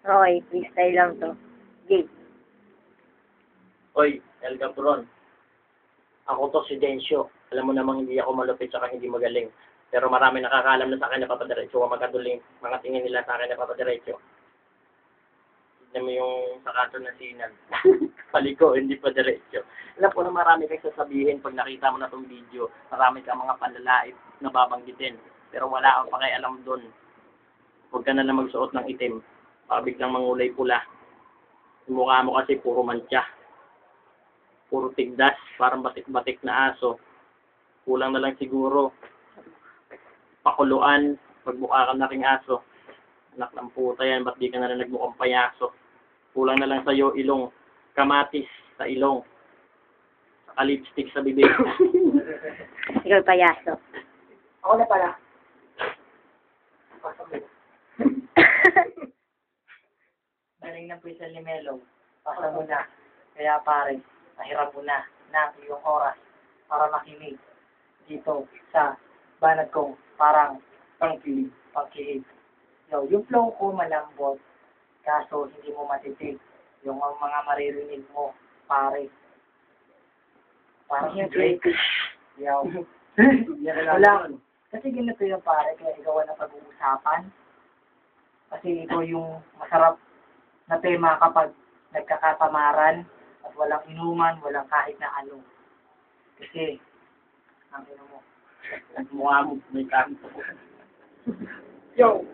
Okay, freestyle lang to. Game. Oy, El Capron. Ako to si Densyo. Alam mo namang hindi ako malupit saka hindi magaling. Pero marami nakakaalam na sa akin na papadiretso ko magkaduling mga tingin nila sa akin na papadiretso. Tignan mo yung sakato na sinag. Paliko, hindi pa diretso. Alam ko na marami kang sasabihin pag nakita mo na tong video. Marami kang mga panlalait na babanggitin. Pero wala kang pakialam doon. Huwag ka na lang magsuot ng itim. Baka biglang mangulay pula. Yung mukha mo kasi puro mantsa. Puro tigdas, parang batik-batik na aso. Kulang na lang siguro pakuluan pag mukha ka na ring aso. Anak ng puta yan, ba't di ka na rin nagmukhang payaso? Kulang na lang sa'yo ilong, kamatis sa ilong, saka lipstick sa bibig. Ikaw payaso. Ako na pala. Galing ng Pwesel ni Melo. Pasa mo na. Kaya pare, nahiram mo na iyong oras para makinig dito sa banat kong parang pangkilig. Yo, yung flow ko malambot, kaso hindi mo matitig. Yung mga maririnig mo, pare. Parang yung Drake. Yo. Wala. Kasi ganito yung pare, kaya ikaw na pag-uusapan. Kasi ito yung masarap na tema kapag nagkakatamaran at walang inuman, walang kahit na ano. Kasi, ang ino mo, Mukha mo, may kahit yo,